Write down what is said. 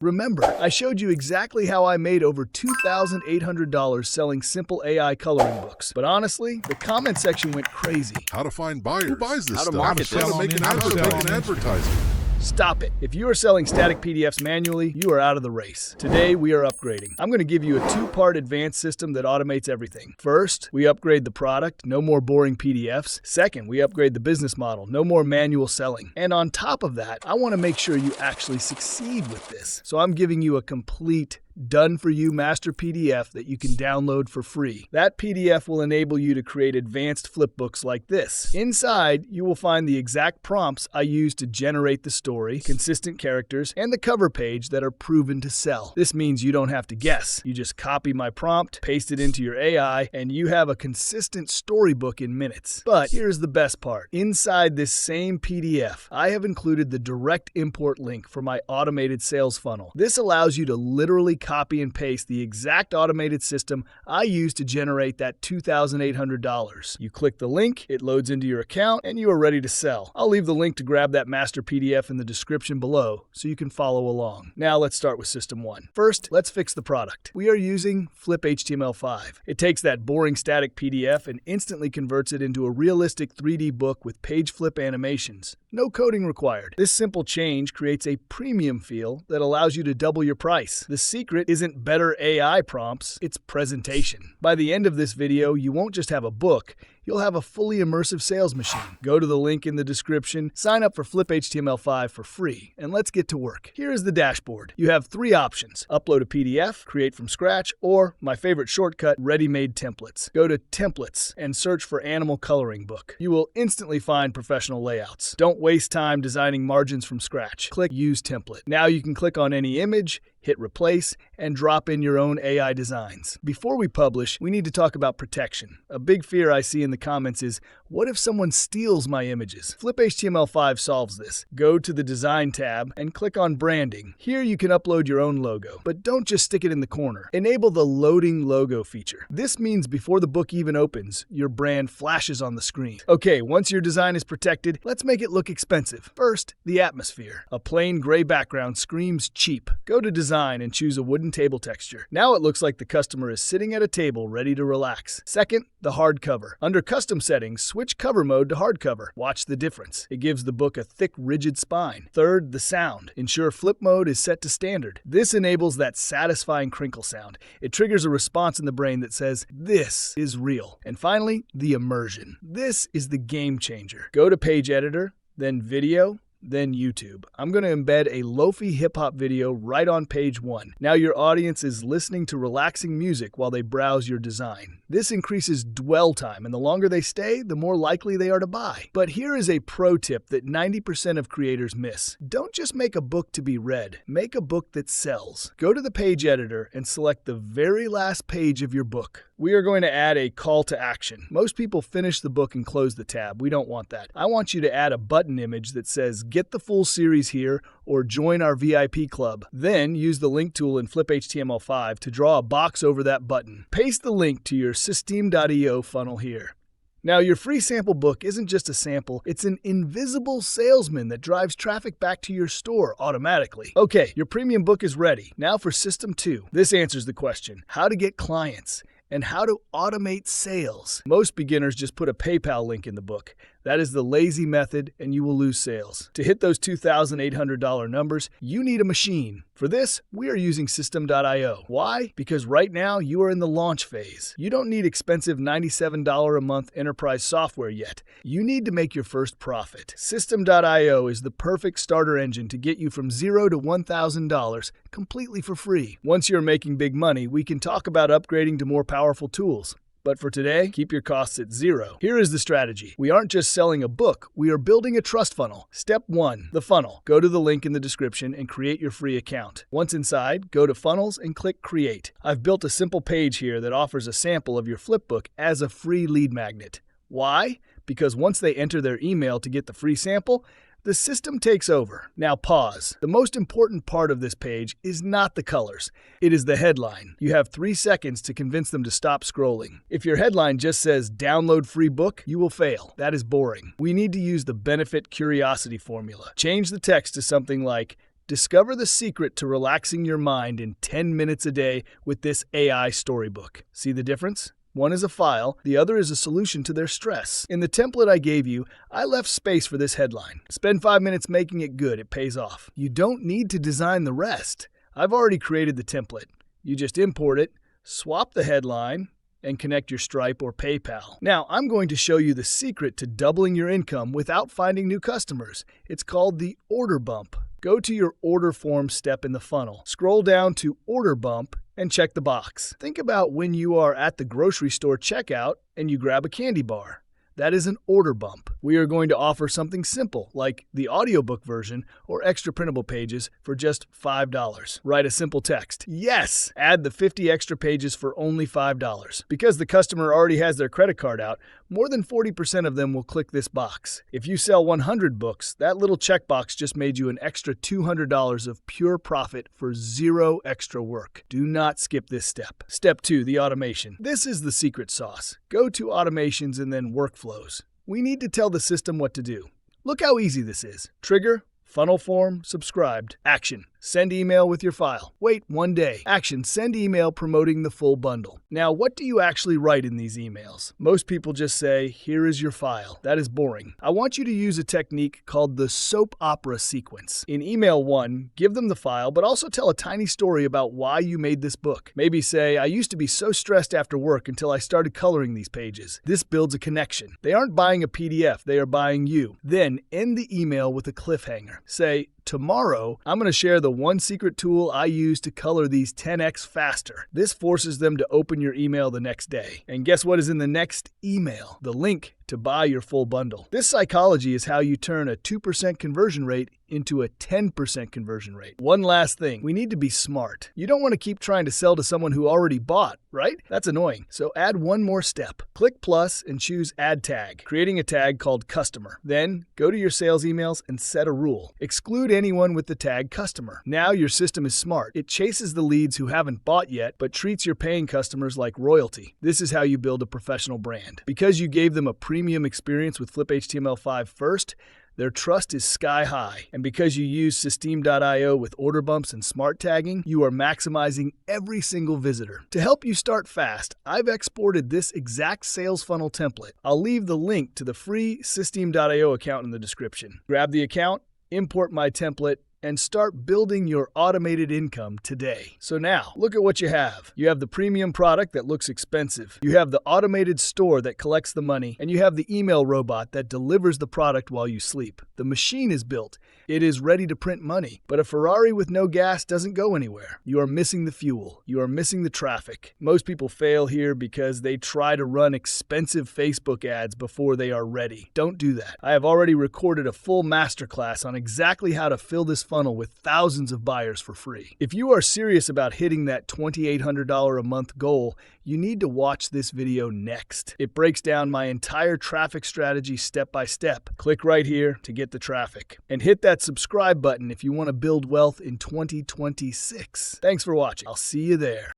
Remember, I showed you exactly how I made over $2,800 selling simple AI coloring books. But honestly, the comment section went crazy. How to find buyers. Who buys this How to stuff? market this. How to make an advertisement. Stop it. If you are selling static PDFs manually, you are out of the race. Today, we are upgrading. I'm going to give you a two-part advanced system that automates everything. First, we upgrade the product, no more boring PDFs. Second, we upgrade the business model, no more manual selling. And on top of that, I want to make sure you actually succeed with this. So I'm giving you a complete done-for-you master PDF that you can download for free. That PDF will enable you to create advanced flipbooks like this. Inside, you will find the exact prompts I use to generate the story, consistent characters, and the cover page that are proven to sell. This means you don't have to guess. You just copy my prompt, paste it into your AI, and you have a consistent storybook in minutes. But here's the best part. Inside this same PDF, I have included the direct import link for my automated sales funnel. This allows you to literally copy and paste the exact automated system I use to generate that $2,800. You click the link, it loads into your account, and you are ready to sell. I'll leave the link to grab that master PDF in the description below so you can follow along. Now let's start with System 1. First, let's fix the product. We are using Flip-HTML5. It takes that boring static PDF and instantly converts it into a realistic 3D book with page flip animations. No coding required. This simple change creates a premium feel that allows you to double your price. The secret isn't better AI prompts, it's presentation. By the end of this video, you won't just have a book, you'll have a fully immersive sales machine. Go to the link in the description, sign up for Flip-HTML5 for free, and let's get to work. Here is the dashboard. You have three options: upload a PDF, create from scratch, or my favorite shortcut, ready-made templates. Go to Templates and search for Animal Coloring Book. You will instantly find professional layouts. Don't waste time designing margins from scratch. Click Use Template. Now you can click on any image, hit replace, and drop in your own AI designs. Before we publish, we need to talk about protection. A big fear I see in the comments is, what if someone steals my images? Flip-HTML5 solves this. Go to the Design tab and click on Branding. Here you can upload your own logo, but don't just stick it in the corner. Enable the Loading Logo feature. This means before the book even opens, your brand flashes on the screen. Okay, once your design is protected, let's make it look expensive. First, the atmosphere. A plain gray background screams cheap. Go to Design and choose a wooden table texture. Now it looks like the customer is sitting at a table ready to relax. Second, the hardcover. Under Custom Settings, switch cover mode to hardcover. Watch the difference. It gives the book a thick, rigid spine. Third, the sound. Ensure flip mode is set to standard. This enables that satisfying crinkle sound. It triggers a response in the brain that says, this is real. And finally, the immersion. This is the game changer. Go to Page Editor, then Video, then YouTube. I'm going to embed a lo-fi hip-hop video right on page 1. Now your audience is listening to relaxing music while they browse your design. This increases dwell time, and the longer they stay, the more likely they are to buy. But here is a pro tip that 90% of creators miss. Don't just make a book to be read. Make a book that sells. Go to the page editor and select the very last page of your book. We are going to add a call to action. Most people finish the book and close the tab. We don't want that. I want you to add a button image that says, get the full series here, or join our VIP club. Then use the link tool in Flip-HTML5 to draw a box over that button. Paste the link to your Systeme.io funnel here. Now, your free sample book isn't just a sample, it's an invisible salesman that drives traffic back to your store automatically. Okay, your premium book is ready. Now for System 2. This answers the question, how to get clients and how to automate sales. Most beginners just put a PayPal link in the book. That is the lazy method, and you will lose sales. To hit those $2,800 numbers, you need a machine. For this, we are using Systeme.io. Why? Because right now, you are in the launch phase. You don't need expensive $97 a month enterprise software yet. You need to make your first profit. Systeme.io is the perfect starter engine to get you from $0 to $1,000 completely for free. Once you're making big money, we can talk about upgrading to more powerful tools. But for today, keep your costs at zero. Here is the strategy. We aren't just selling a book, we are building a trust funnel. Step 1, the funnel. Go to the link in the description and create your free account. Once inside, go to Funnels and click Create. I've built a simple page here that offers a sample of your flipbook as a free lead magnet. Why? Because once they enter their email to get the free sample, the system takes over. Now pause. The most important part of this page is not the colors. It is the headline. You have 3 seconds to convince them to stop scrolling. If your headline just says download free book, you will fail. That is boring. We need to use the benefit curiosity formula. Change the text to something like, Discover the secret to relaxing your mind in 10 minutes a day with this AI storybook. See the difference? One is a file, the other is a solution to their stress. In the template I gave you, I left space for this headline. Spend 5 minutes making it good, it pays off. You don't need to design the rest. I've already created the template. You just import it, swap the headline, and connect your Stripe or PayPal. Now, I'm going to show you the secret to doubling your income without finding new customers. It's called the order bump. Go to your order form step in the funnel. Scroll down to Order Bump and check the box. Think about when you are at the grocery store checkout and you grab a candy bar. That is an order bump. We are going to offer something simple, like the audiobook version or extra printable pages for just $5. Write a simple text. Yes! Add the 50 extra pages for only $5. Because the customer already has their credit card out, more than 40% of them will click this box. If you sell 100 books, that little checkbox just made you an extra $200 of pure profit for zero extra work. Do not skip this step. Step 2, the automation. This is the secret sauce. Go to automations and then workflows. We need to tell the system what to do. Look how easy this is. Trigger, funnel form, subscribed. Action. Send email with your file. Wait 1 day. Action. Send email promoting the full bundle. Now, what do you actually write in these emails? Most people just say, here is your file. That is boring. I want you to use a technique called the soap opera sequence. In email 1, give them the file, but also tell a tiny story about why you made this book. Maybe say, I used to be so stressed after work until I started coloring these pages. This builds a connection. They aren't buying a PDF, they are buying you. Then end the email with a cliffhanger. Say, tomorrow, I'm going to share the one secret tool I use to color these 10x faster. This forces them to open your email the next day. And guess what is in the next email? The link to buy your full bundle. This psychology is how you turn a 2% conversion rate into a 10% conversion rate. One last thing, we need to be smart. You don't want to keep trying to sell to someone who already bought, right? That's annoying. So add one more step. Click plus and choose Add Tag, creating a tag called Customer. Then go to your sales emails and set a rule. Exclude anyone with the tag Customer. Now your system is smart. It chases the leads who haven't bought yet, but treats your paying customers like royalty. This is how you build a professional brand. Because you gave them a premium experience with Flip HTML5 first, their trust is sky high. And because you use Systeme.io with order bumps and smart tagging, you are maximizing every single visitor. To help you start fast, I've exported this exact sales funnel template. I'll leave the link to the free Systeme.io account in the description. Grab the account, import my template, and start building your automated income today. So now, look at what you have. You have the premium product that looks expensive. You have the automated store that collects the money, and you have the email robot that delivers the product while you sleep. The machine is built. It is ready to print money. But a Ferrari with no gas doesn't go anywhere. You are missing the fuel. You are missing the traffic. Most people fail here because they try to run expensive Facebook ads before they are ready. Don't do that. I have already recorded a full masterclass on exactly how to fill this funnel with thousands of buyers for free. If you are serious about hitting that $2,800 a month goal, you need to watch this video next. It breaks down my entire traffic strategy step by step. Click right here to get the traffic. And hit that subscribe button if you want to build wealth in 2026. Thanks for watching. I'll see you there.